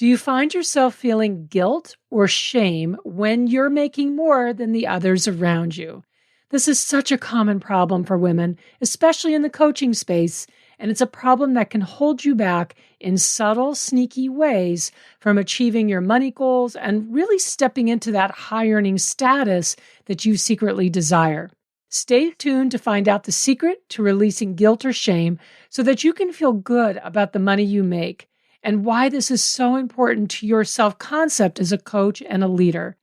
Do you find yourself feeling guilt or shame when you're making more than the others around you? This is such a common problem for women, especially in the coaching space, and it's a problem that can hold you back in subtle, sneaky ways from achieving your money goals and really stepping into that high earning status that you secretly desire. Stay tuned to find out the secret to releasing guilt or shame so that you can feel good about the money you make and why this is so important to your self-concept as a coach and a leader.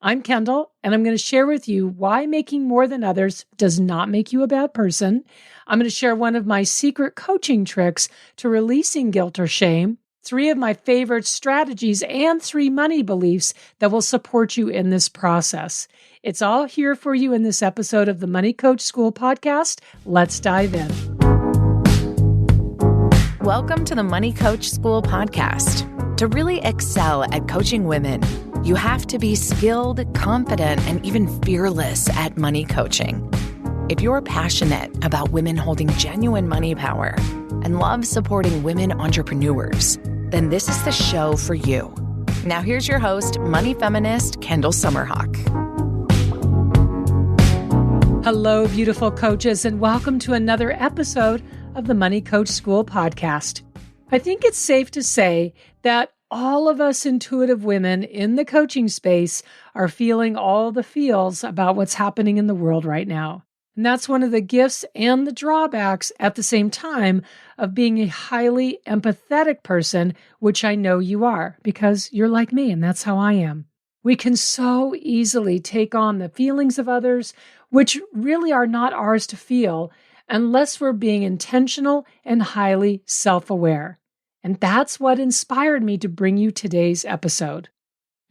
I'm Kendall, and I'm going to share with you why making more than others does not make you a bad person. I'm going to share one of my secret coaching tricks to releasing guilt or shame, 3 of my favorite strategies, and 3 money beliefs that will support you in this process. It's all here for you in this episode of the Money Coach School podcast. Let's dive in. Welcome to the Money Coach School podcast. To really excel at coaching women, you have to be skilled, confident, and even fearless at money coaching. If you're passionate about women holding genuine money power and love supporting women entrepreneurs, then this is the show for you. Now here's your host, money feminist Kendall Summerhawk. Hello, beautiful coaches, and welcome to another episode of the Money Coach School podcast. I think it's safe to say that all of us intuitive women in the coaching space are feeling all the feels about what's happening in the world right now. And that's one of the gifts and the drawbacks at the same time of being a highly empathetic person, which I know you are because you're like me and that's how I am. We can so easily take on the feelings of others, which really are not ours to feel, unless we're being intentional and highly self-aware. And that's what inspired me to bring you today's episode.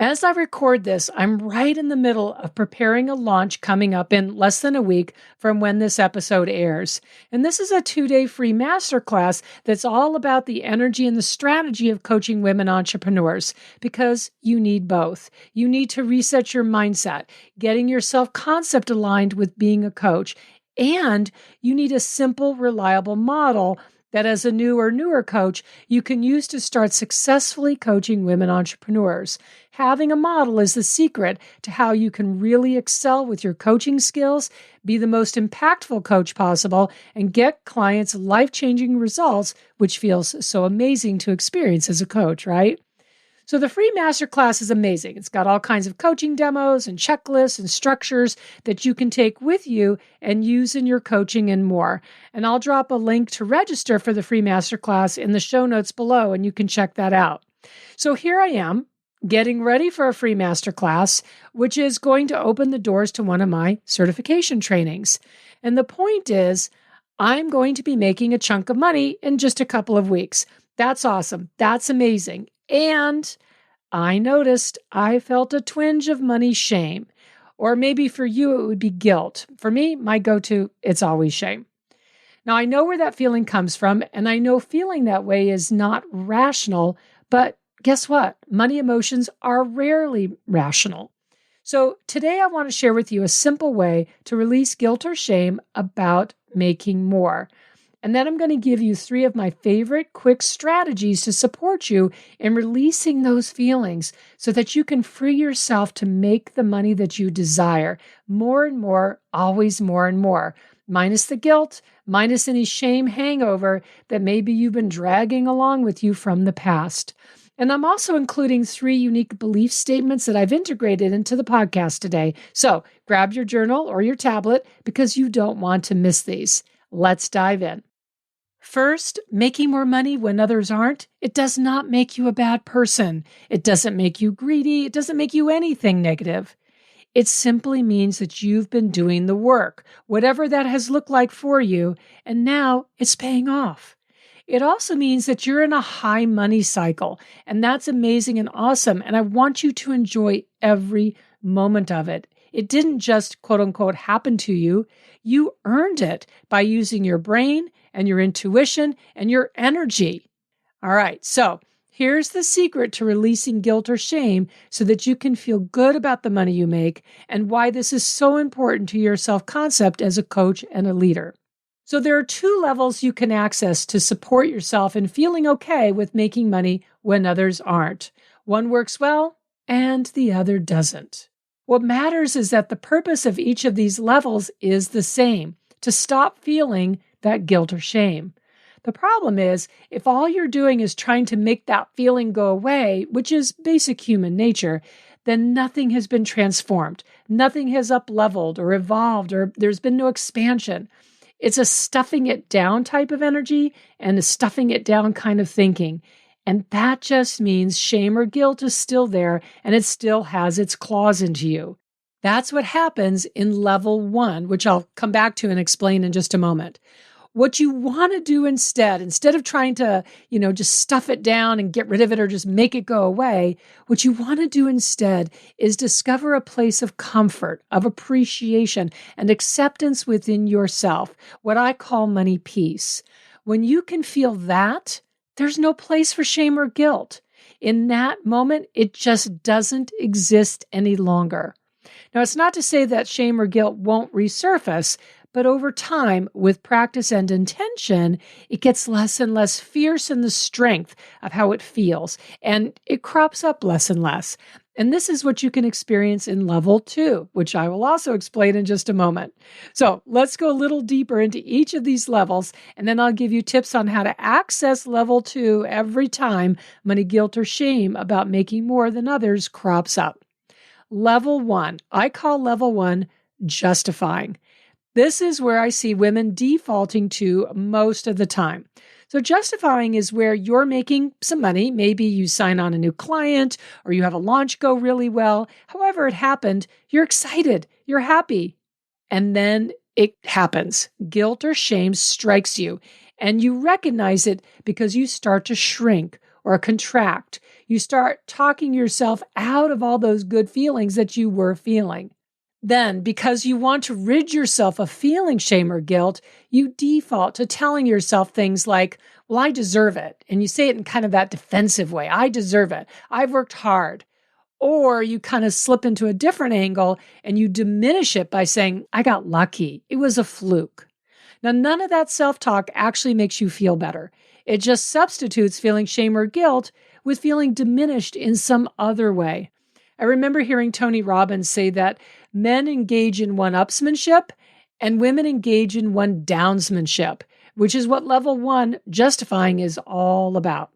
As I record this, I'm right in the middle of preparing a launch coming up in less than a week from when this episode airs. And this is a 2-day free masterclass that's all about the energy and the strategy of coaching women entrepreneurs, because you need both. You need to reset your mindset, getting your self-concept aligned with being a coach, and you need a simple, reliable model that as a new or newer coach, you can use to start successfully coaching women entrepreneurs. Having a model is the secret to how you can really excel with your coaching skills, be the most impactful coach possible, and get clients life-changing results, which feels so amazing to experience as a coach, right? So the free masterclass is amazing. It's got all kinds of coaching demos and checklists and structures that you can take with you and use in your coaching and more. And I'll drop a link to register for the free masterclass in the show notes below, and you can check that out. So here I am, getting ready for a free masterclass, which is going to open the doors to one of my certification trainings. And the point is, I'm going to be making a chunk of money in just a couple of weeks. That's awesome. That's amazing. And I noticed I felt a twinge of money shame, or maybe for you, it would be guilt. For me, my go-to, it's always shame. Now, I know where that feeling comes from, and I know feeling that way is not rational, but guess what? Money emotions are rarely rational. So today I want to share with you a simple way to release guilt or shame about making more. And then I'm going to give you 3 of my favorite quick strategies to support you in releasing those feelings so that you can free yourself to make the money that you desire. More and more, always more and more. Minus the guilt, minus any shame hangover that maybe you've been dragging along with you from the past. And I'm also including 3 unique belief statements that I've integrated into the podcast today. So grab your journal or your tablet because you don't want to miss these. Let's dive in. First, making more money when others aren't, it does not make you a bad person. It doesn't make you greedy. It doesn't make you anything negative. It simply means that you've been doing the work, whatever that has looked like for you, and now it's paying off. It also means that you're in a high money cycle, and that's amazing and awesome, and I want you to enjoy every moment of it. It didn't just, quote unquote, happen to you. You earned it by using your brain and your intuition and your energy. All right, so here's the secret to releasing guilt or shame so that you can feel good about the money you make and why this is so important to your self-concept as a coach and a leader. So there are two levels you can access to support yourself in feeling okay with making money when others aren't. One works well and the other doesn't. What matters is that the purpose of each of these levels is the same, to stop feeling that guilt or shame. The problem is, if all you're doing is trying to make that feeling go away, which is basic human nature, then nothing has been transformed. Nothing has up-leveled or evolved, or there's been no expansion. It's a stuffing it down type of energy and a stuffing it down kind of thinking. And that just means shame or guilt is still there and it still has its claws into you. That's what happens in level 1, which I'll come back to and explain in just a moment. What you want to do instead of trying to, just stuff it down and get rid of it or just make it go away, what you want to do instead is discover a place of comfort, of appreciation, and acceptance within yourself, what I call money peace. When you can feel that, there's no place for shame or guilt. In that moment, it just doesn't exist any longer. Now, it's not to say that shame or guilt won't resurface, but over time, with practice and intention, it gets less and less fierce in the strength of how it feels, and it crops up less and less. And this is what you can experience in level 2, which I will also explain in just a moment. So let's go a little deeper into each of these levels, and then I'll give you tips on how to access level 2 every time money guilt or shame about making more than others crops up. Level 1, I call level 1 justifying. This is where I see women defaulting to most of the time. So justifying is where you're making some money. Maybe you sign on a new client or you have a launch go really well. However it happened, you're excited, you're happy. And then it happens. Guilt or shame strikes you and you recognize it because you start to shrink or contract. You start talking yourself out of all those good feelings that you were feeling. Then, because you want to rid yourself of feeling shame or guilt, you default to telling yourself things like, well, I deserve it. And you say it in kind of that defensive way. I deserve it. I've worked hard. Or you kind of slip into a different angle and you diminish it by saying, I got lucky. It was a fluke. Now, none of that self-talk actually makes you feel better. It just substitutes feeling shame or guilt with feeling diminished in some other way. I remember hearing Tony Robbins say that men engage in one-upsmanship and women engage in one-downsmanship, which is what level 1 justifying is all about.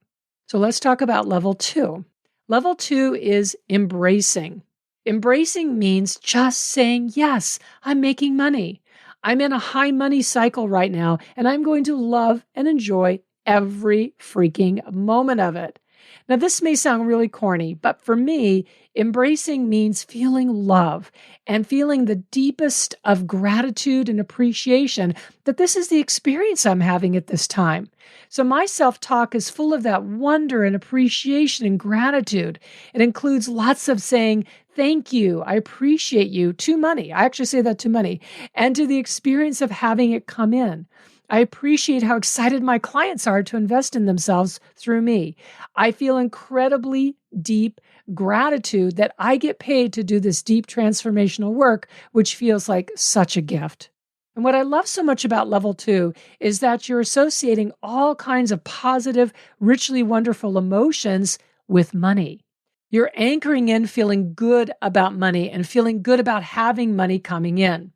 So let's talk about level 2. Level 2 is embracing. Embracing means just saying, yes, I'm making money. I'm in a high money cycle right now, and I'm going to love and enjoy every freaking moment of it. Now, this may sound really corny, but for me, embracing means feeling love and feeling the deepest of gratitude and appreciation that this is the experience I'm having at this time. So my self-talk is full of that wonder and appreciation and gratitude. It includes lots of saying, thank you, I appreciate you, to money. I actually say that to money, and to the experience of having it come in. I appreciate how excited my clients are to invest in themselves through me. I feel incredibly deep gratitude that I get paid to do this deep transformational work, which feels like such a gift. And what I love so much about level 2 is that you're associating all kinds of positive, richly wonderful emotions with money. You're anchoring in feeling good about money and feeling good about having money coming in.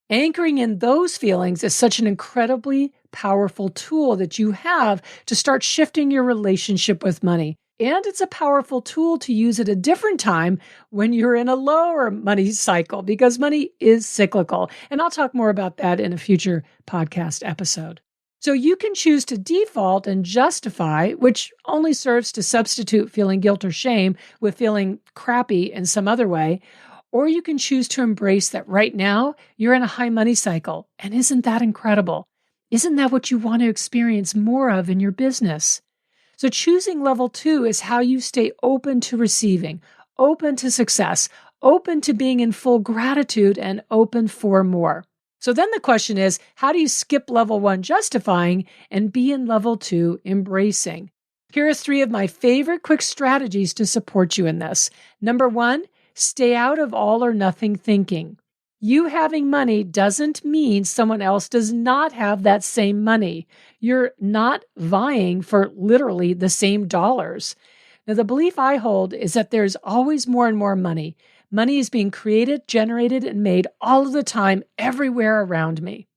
Anchoring in those feelings is such an incredibly powerful tool that you have to start shifting your relationship with money. And it's a powerful tool to use at a different time when you're in a lower money cycle, because money is cyclical. And I'll talk more about that in a future podcast episode. So you can choose to default and justify, which only serves to substitute feeling guilt or shame with feeling crappy in some other way. Or you can choose to embrace that right now you're in a high money cycle. And isn't that incredible? Isn't that what you want to experience more of in your business? So choosing level 2 is how you stay open to receiving, open to success, open to being in full gratitude, and open for more. So then the question is, how do you skip level 1 justifying and be in level 2 embracing? Here are 3 of my favorite quick strategies to support you in this. Number 1, stay out of all or nothing thinking. You having money doesn't mean someone else does not have that same money. You're not vying for literally the same dollars. Now, the belief I hold is that there's always more and more money. Money is being created, generated, and made all of the time, everywhere around me.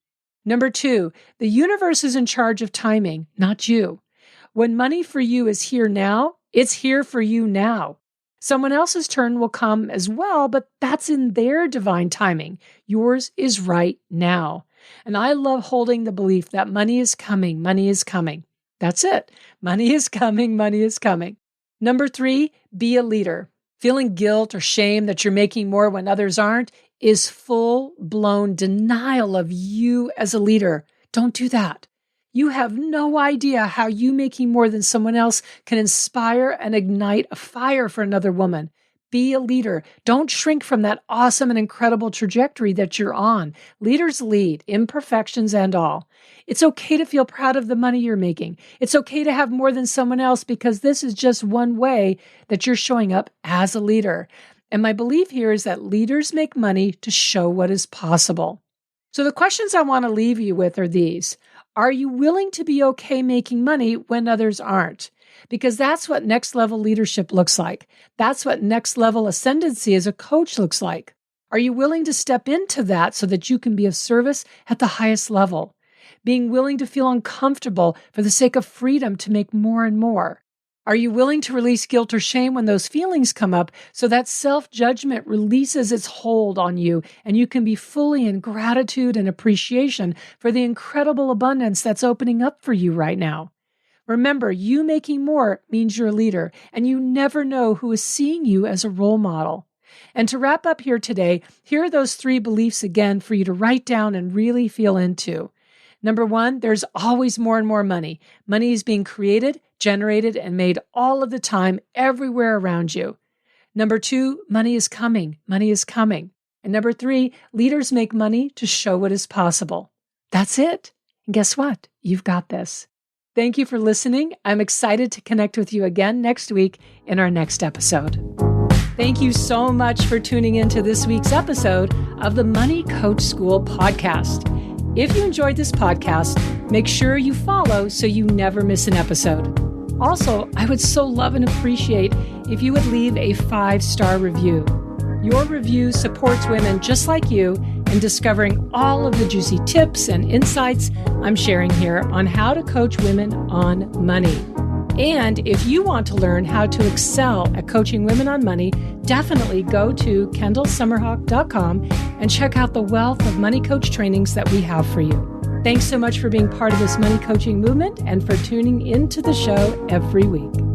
Number 2, the universe is in charge of timing, not you. When money for you is here now, it's here for you now. Someone else's turn will come as well, but that's in their divine timing. Yours is right now. And I love holding the belief that money is coming, money is coming. That's it. Money is coming, money is coming. Number 3, be a leader. Feeling guilt or shame that you're making more when others aren't is full-blown denial of you as a leader. Don't do that. You have no idea how you making more than someone else can inspire and ignite a fire for another woman. Be a leader. Don't shrink from that awesome and incredible trajectory that you're on. Leaders lead, imperfections and all. It's okay to feel proud of the money you're making. It's okay to have more than someone else because this is just one way that you're showing up as a leader. And my belief here is that leaders make money to show what is possible. So the questions I want to leave you with are these. Are you willing to be okay making money when others aren't? Because that's what next level leadership looks like. That's what next level ascendancy as a coach looks like. Are you willing to step into that so that you can be of service at the highest level? Being willing to feel uncomfortable for the sake of freedom to make more and more. Are you willing to release guilt or shame when those feelings come up so that self-judgment releases its hold on you and you can be fully in gratitude and appreciation for the incredible abundance that's opening up for you right now? Remember, you making more means you're a leader, and you never know who is seeing you as a role model. And to wrap up here today, here are those 3 beliefs again for you to write down and really feel into. Number 1, there's always more and more money. Money is being created, generated, and made all of the time, everywhere around you. Number 2, money is coming. Money is coming. And number 3, leaders make money to show what is possible. That's it. And guess what? You've got this. Thank you for listening. I'm excited to connect with you again next week in our next episode. Thank you so much for tuning into this week's episode of the Money Coach School podcast. If you enjoyed this podcast, make sure you follow so you never miss an episode. Also, I would so love and appreciate if you would leave a 5-star review. Your review supports women just like you in discovering all of the juicy tips and insights I'm sharing here on how to coach women on money. And if you want to learn how to excel at coaching women on money, definitely go to KendallSummerhawk.com and check out the wealth of money coach trainings that we have for you. Thanks so much for being part of this money coaching movement and for tuning into the show every week.